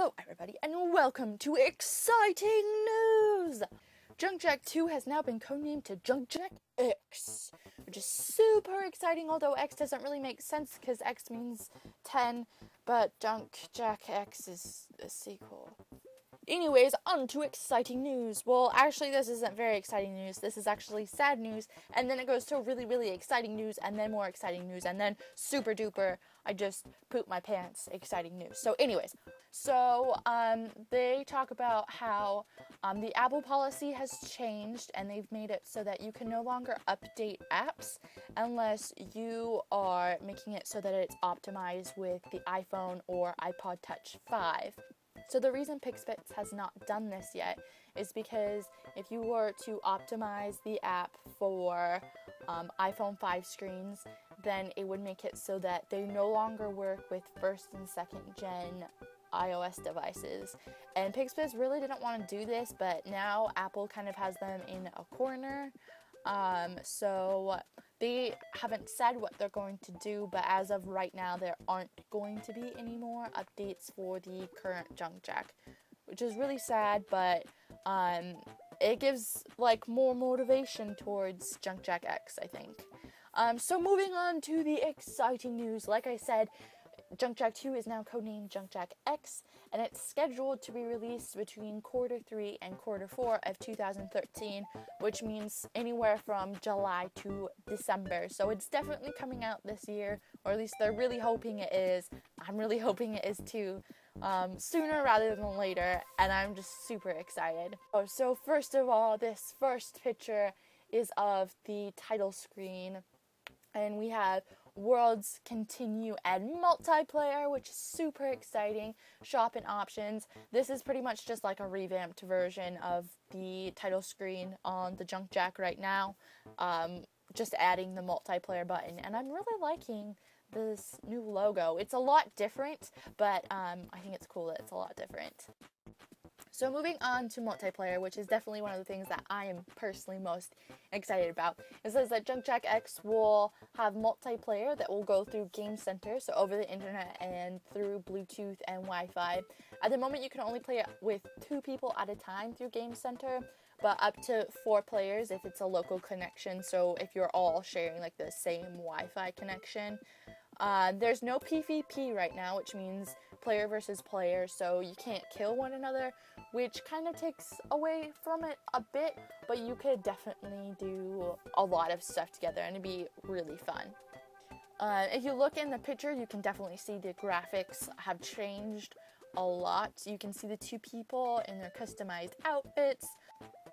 Hello everybody and welcome to exciting news! Junkjack 2 has now been codenamed to Junkjack X, which is super exciting, although X doesn't really make sense because X means 10, but Junkjack X is a sequel. Anyways, on to exciting news. Well, actually, this isn't very exciting news. This is actually sad news, and then it goes to really, really exciting news, and then more exciting news, and then super duper, I just pooped my pants, exciting news. So anyways, they talk about how the Apple policy has changed, and they've made it so that you can no longer update apps unless you are making it so that it's optimized with the iPhone or iPod Touch 5. So the reason Pixbits has not done this yet is because if you were to optimize the app for iPhone 5 screens, then it would make it so that they no longer work with first and second gen iOS devices. And Pixbits really didn't want to do this, but now Apple kind of has them in a corner. So they haven't said what they're going to do, but as of right now, there aren't going to be any more updates for the current Junkjack, which is really sad, but it gives like more motivation towards Junkjack X, I think. So moving on to the exciting news, like I said, Junkjack 2 is now codenamed Junkjack X, and it's scheduled to be released between Q3 and Q4 of 2013, which means anywhere from July to December. So it's definitely coming out this year, or at least they're really hoping it is. I'm really hoping it is too, sooner rather than later, and I'm just super excited. So first of all, this first picture is of the title screen, and we have Worlds, Continue, and Multiplayer, which is super exciting. Shop and options. This is pretty much just like a revamped version of the title screen on the Junkjack right now. Just adding the multiplayer button, and I'm really liking this new logo. It's a lot different, but I think it's cool that it's a lot different. So moving on to multiplayer, which is definitely one of the things that I am personally most excited about. It says that Junkjack X will have multiplayer that will go through Game Center, so over the internet and through Bluetooth and Wi-Fi. At the moment, you can only play it with 2 people at a time through Game Center, but up to 4 players if it's a local connection, so if you're all sharing like the same Wi-Fi connection. There's no PvP right now, which means player versus player, so you can't kill one another, which kind of takes away from it a bit, but you could definitely do a lot of stuff together and it'd be really fun. If you look in the picture, you can definitely see the graphics have changed a lot. You can see the 2 people in their customized outfits.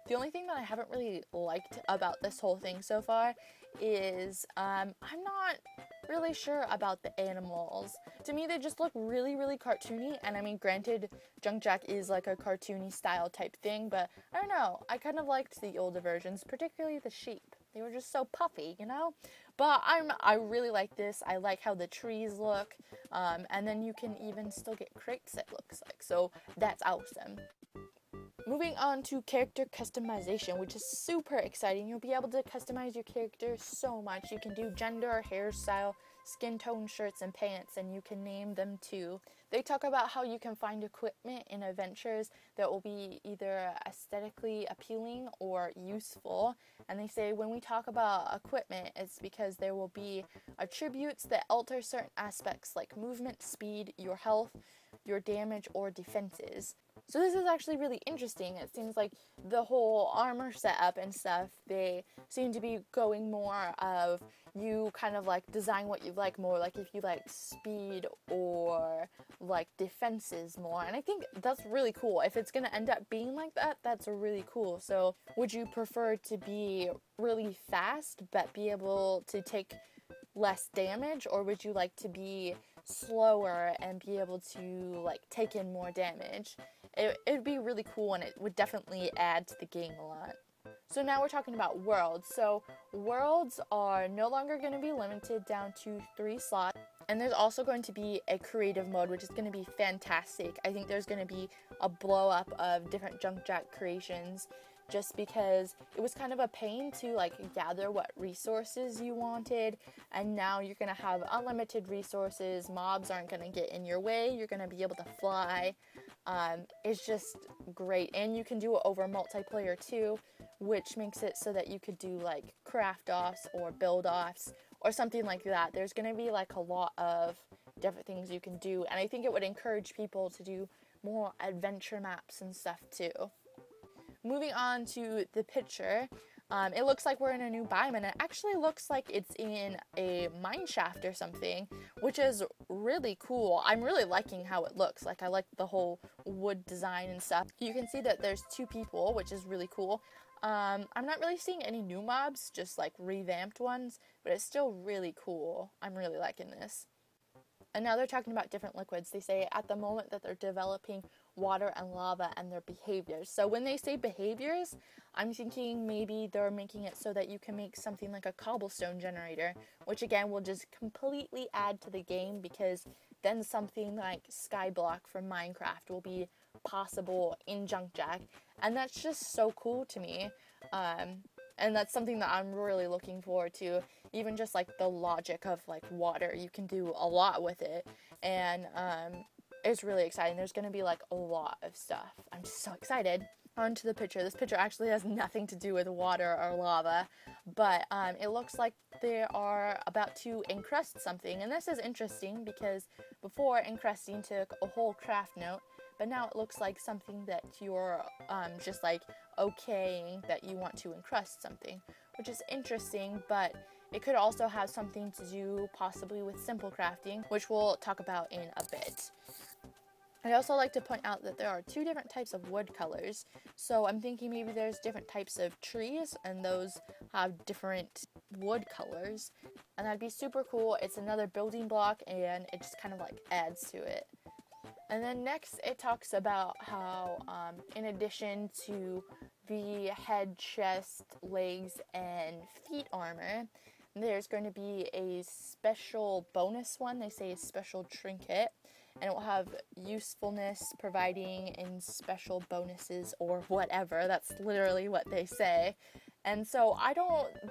The only thing that I haven't really liked about this whole thing so far is I'm not really sure about the animals. To me, they just look really, really cartoony, and I mean, granted, Junkjack is like a cartoony style type thing, but I don't know, I kind of liked the older versions, particularly the sheep. They were just so puffy, you know? But I really like this. I like how the trees look, and then you can even still get crates, it looks like, so that's awesome. Moving on to character customization, which is super exciting. You'll be able to customize your character so much. You can do gender, hairstyle, skin tone, shirts, and pants, and you can name them too. They talk about how you can find equipment in adventures that will be either aesthetically appealing or useful. And they say when we talk about equipment, it's because there will be attributes that alter certain aspects like movement, speed, your health, your damage, or defenses. So this is actually really interesting. It seems like the whole armor setup and stuff, they seem to be going more of you kind of like design what you like more, like if you like speed or like defenses more. And I think that's really cool. If it's going to end up being like that, that's really cool. So would you prefer to be really fast but be able to take less damage, or would you like to be slower and be able to like take in more damage? It'd be really cool, and it would definitely add to the game a lot. So now we're talking about worlds. So worlds are no longer going to be limited down to 3 slots, and there's also going to be a creative mode, which is going to be fantastic. I think there's going to be a blow up of different Junkjack creations, just because it was kind of a pain to like gather what resources you wanted, and now you're gonna have unlimited resources. Mobs aren't gonna get in your way. You're gonna be able to fly. is just great. And you can do it over multiplayer too, which makes it so that you could do like craft offs or build offs or something like that. There's going to be like a lot of different things you can do, and I think it would encourage people to do more adventure maps and stuff too. Moving on to the picture, it looks like we're in a new biome, and it actually looks like it's in a mine shaft or something, which is really cool. I'm really liking how it looks. Like, I like the whole wood design and stuff. You can see that there's 2 people, which is really cool. I'm not really seeing any new mobs, just like revamped ones, but it's still really cool. I'm really liking this. And now they're talking about different liquids. They say at the moment that they're developing water and lava and their behaviors. So when they say behaviors, I'm thinking maybe they're making it so that you can make something like a cobblestone generator, which again will just completely add to the game, because then something like Skyblock from Minecraft will be possible in Junkjack. And that's just so cool to me. And that's something that I'm really looking forward to. Even just like the logic of like water, you can do a lot with it, and it's really exciting. There's going to be like a lot of stuff. I'm just so excited. On to the picture. This picture actually has nothing to do with water or lava, but it looks like they are about to encrust something, and this is interesting because before encrusting took a whole craft note, but now it looks like something that you're just like okaying that you want to encrust something, which is interesting, but it could also have something to do possibly with simple crafting, which we'll talk about in a bit. I'd also like to point out that there are 2 different types of wood colors, so I'm thinking maybe there's different types of trees and those have different wood colors, and that'd be super cool. It's another building block and it just kind of like adds to it. And then next it talks about how in addition to the head, chest, legs, and feet armor, there's going to be a special bonus one. They say a special trinket, and it will have usefulness providing in special bonuses or whatever. That's literally what they say. And so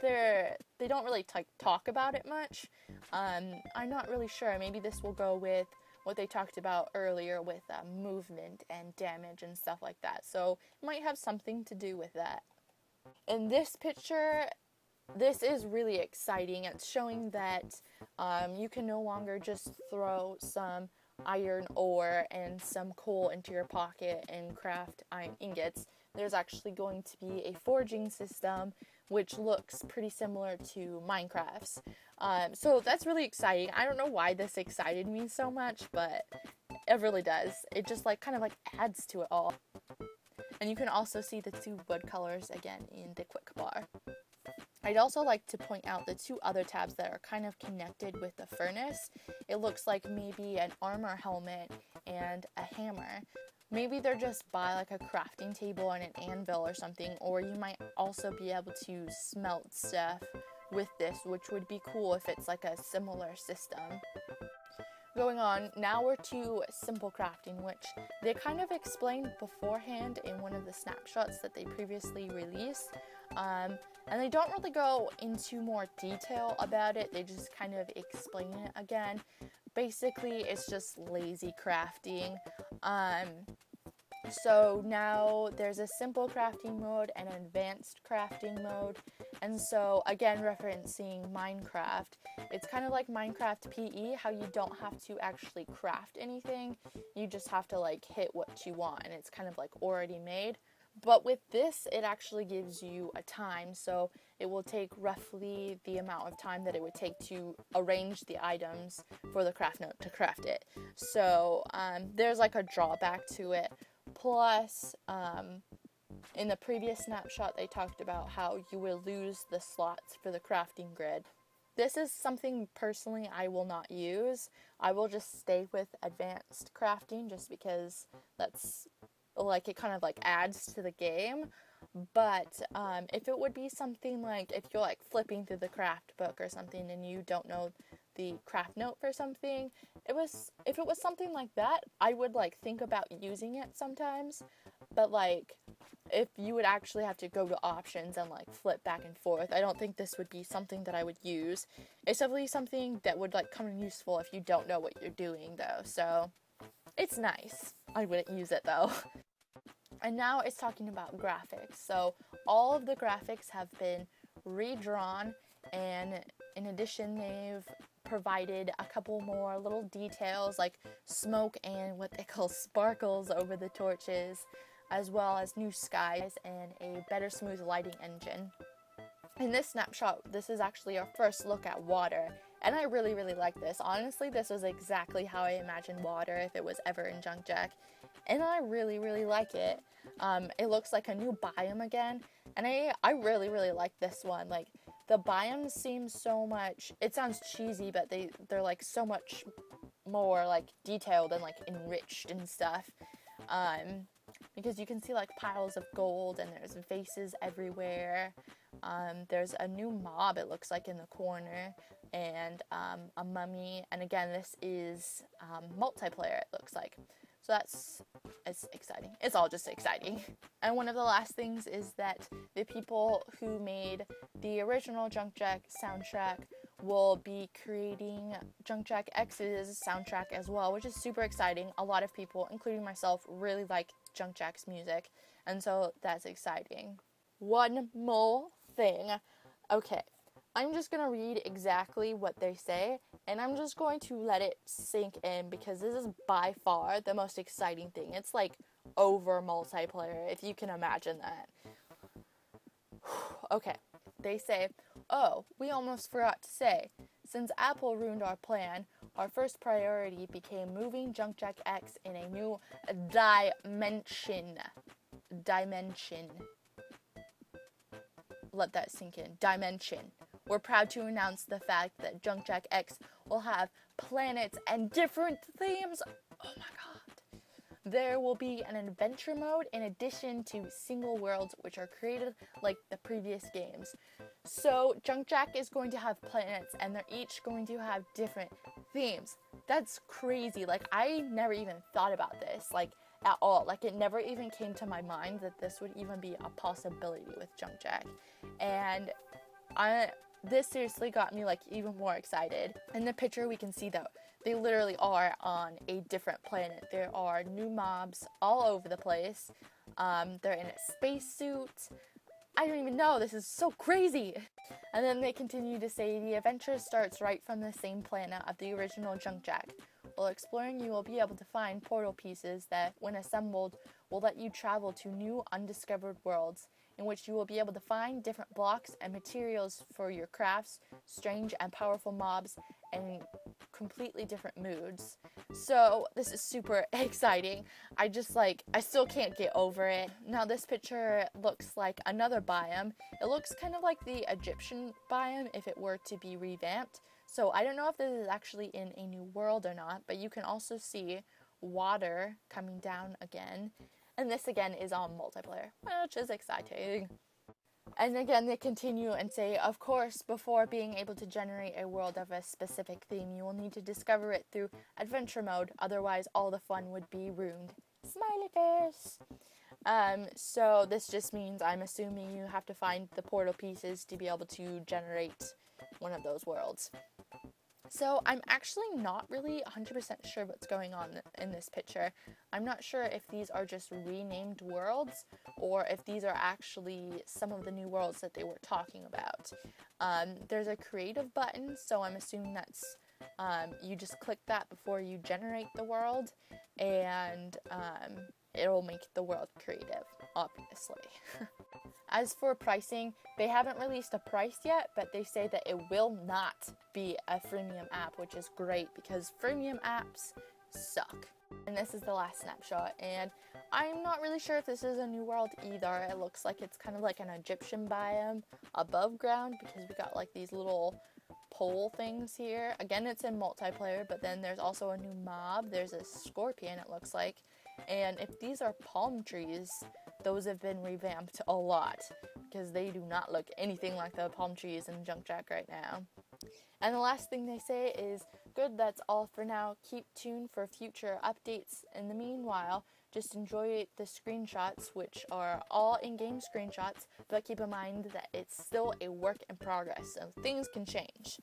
they don't really talk about it much. I'm not really sure. Maybe this will go with what they talked about earlier with movement and damage and stuff like that. So it might have something to do with that. In this picture, this is really exciting. It's showing that you can no longer just throw some iron ore and some coal into your pocket and craft iron ingots. There's actually going to be a forging system which looks pretty similar to Minecraft's. So that's really exciting. I don't know why this excited me so much, but it really does. It just like kind of like adds to it all. And you can also see the 2 wood colors again in the quick bar. I'd also like to point out the 2 other tabs that are kind of connected with the furnace. It looks like maybe an armor helmet and a hammer. Maybe they're just by like a crafting table and an anvil or something, or you might also be able to smelt stuff with this, which would be cool if it's like a similar system. Going on, now we're to simple crafting, which they kind of explained beforehand in one of the snapshots that they previously released. And they don't really go into more detail about it, they just kind of explain it again. Basically, it's just lazy crafting. So now there's a simple crafting mode and an advanced crafting mode. And so again, referencing Minecraft, it's kind of like Minecraft PE, how you don't have to actually craft anything. You just have to like hit what you want and it's kind of like already made. But with this, it actually gives you a time, so it will take roughly the amount of time that it would take to arrange the items for the craft note to craft it. So there's like a drawback to it. Plus, in the previous snapshot, they talked about how you will lose the slots for the crafting grid. This is something personally I will not use. I will just stay with advanced crafting just because that's like it kind of like adds to the game. But if it would be something like if you're like flipping through the craft book or something and you don't know the craft note for something, if it was something like that, I would like think about using it sometimes. But like if you would actually have to go to options and like flip back and forth, I don't think this would be something that I would use. It's definitely something that would like come in useful if you don't know what you're doing though, so it's nice. I wouldn't use it though. And now it's talking about graphics. So all of the graphics have been redrawn, and in addition they've provided a couple more little details like smoke and what they call sparkles over the torches, as well as new skies and a better smooth lighting engine. In this snapshot, this is actually our first look at water, and I really like this. Honestly, this was exactly how I imagined water if it was ever in Junkjack, and I really like it. It looks like a new biome again, and I really like this one. Like, the biomes seem so much, it sounds cheesy, but they're like so much more like detailed and like enriched and stuff. Because you can see like piles of gold, and there's vases everywhere. There's a new mob, it looks like, in the corner, and a mummy. And again, this is multiplayer, it looks like. So it's exciting. It's all just exciting. And one of the last things is that the people who made the original Junkjack soundtrack will be creating Junkjack X's soundtrack as well, which is super exciting. A lot of people, including myself, really like Junkjack's music, and so that's exciting. One more thing. Okay, I'm just gonna read exactly what they say, and I'm just going to let it sink in, because this is by far the most exciting thing. It's like over multiplayer, if you can imagine that. Okay, they say, "Oh, we almost forgot to say, since Apple ruined our plan, our first priority became moving Junkjack X in a new dimension. Let that sink in. Dimension. We're proud to announce the fact that Junkjack X will have planets and different themes." Oh my god. There will be an adventure mode in addition to single worlds, which are created like the previous games. So Junkjack is going to have planets, and they're each going to have different themes. That's crazy. Like, I never even thought about this, like, at all. Like, it never even came to my mind that this would even be a possibility with Junkjack. And this seriously got me, like, even more excited. In the picture, we can see that they literally are on a different planet. There are new mobs all over the place. They're in a spacesuit. I don't even know. This is so crazy. And then they continue to say, the adventure starts right from the same planet of the original Junkjack. While exploring, you will be able to find portal pieces that, when assembled, will let you travel to new undiscovered worlds, in which you will be able to find different blocks and materials for your crafts, strange and powerful mobs, and completely different moods. So this is super exciting. I still can't get over it. Now this picture looks like another biome. It looks kind of like the Egyptian biome if it were to be revamped. So I don't know if this is actually in a new world or not, but you can also see water coming down again. And this again is on multiplayer, which is exciting. And again, they continue and say, of course, before being able to generate a world of a specific theme, you will need to discover it through adventure mode. Otherwise, all the fun would be ruined. Smiley face. So this just means, I'm assuming, you have to find the portal pieces to be able to generate one of those worlds. So I'm actually not really 100% sure what's going on in this picture. I'm not sure if these are just renamed worlds, or if these are actually some of the new worlds that they were talking about. There's a creative button, so I'm assuming that's you just click that before you generate the world, and it'll make the world creative, obviously. As for pricing, they haven't released a price yet, but they say that it will not be a freemium app, which is great because freemium apps suck. And this is the last snapshot, and I'm not really sure if this is a new world either. It looks like it's kind of like an Egyptian biome above ground, because we got like these little pole things here. Again, it's in multiplayer, but then there's also a new mob. There's a scorpion, it looks like. And if these are palm trees, those have been revamped a lot, because they do not look anything like the palm trees in Junkjack right now. And the last thing they say is, good, that's all for now. Keep tuned for future updates. In the meanwhile, just enjoy the screenshots, which are all in-game screenshots, but keep in mind that it's still a work in progress, so things can change.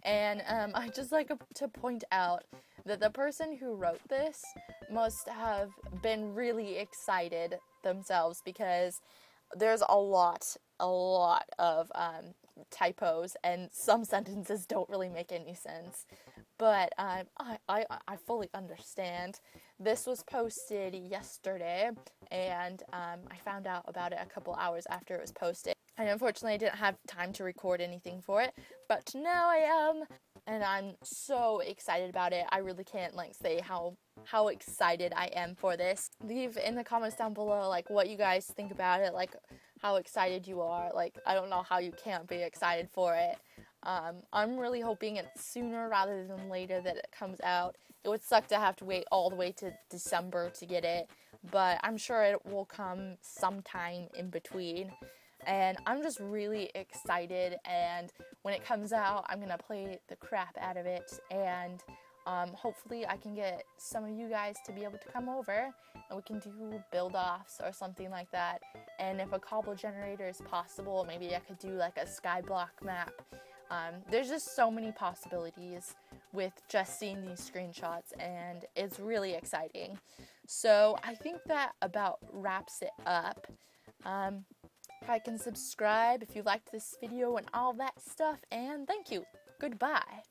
And I'd just like to point out that the person who wrote this must have been really excited themselves, because there's a lot of typos, and some sentences don't really make any sense. But I fully understand. This was posted yesterday, and I found out about it a couple hours after it was posted. And unfortunately, I didn't have time to record anything for it, but now I am, and I'm so excited about it. I really can't say how excited I am for this. Leave in the comments down below what you guys think about it, how excited you are. I don't know how you can't be excited for it. I'm really hoping it's sooner rather than later that it comes out. It would suck to have to wait all the way to December to get it, but I'm sure it will come sometime in between. And I'm just really excited, and when it comes out, I'm gonna play the crap out of it, and hopefully I can get some of you guys to be able to come over, and we can do build-offs or something like that. And if a cobble generator is possible, maybe I could do a skyblock map. There's just so many possibilities with just seeing these screenshots, and it's really exciting. So I think that about wraps it up. Like and subscribe if you liked this video and all that stuff, and thank you. Goodbye.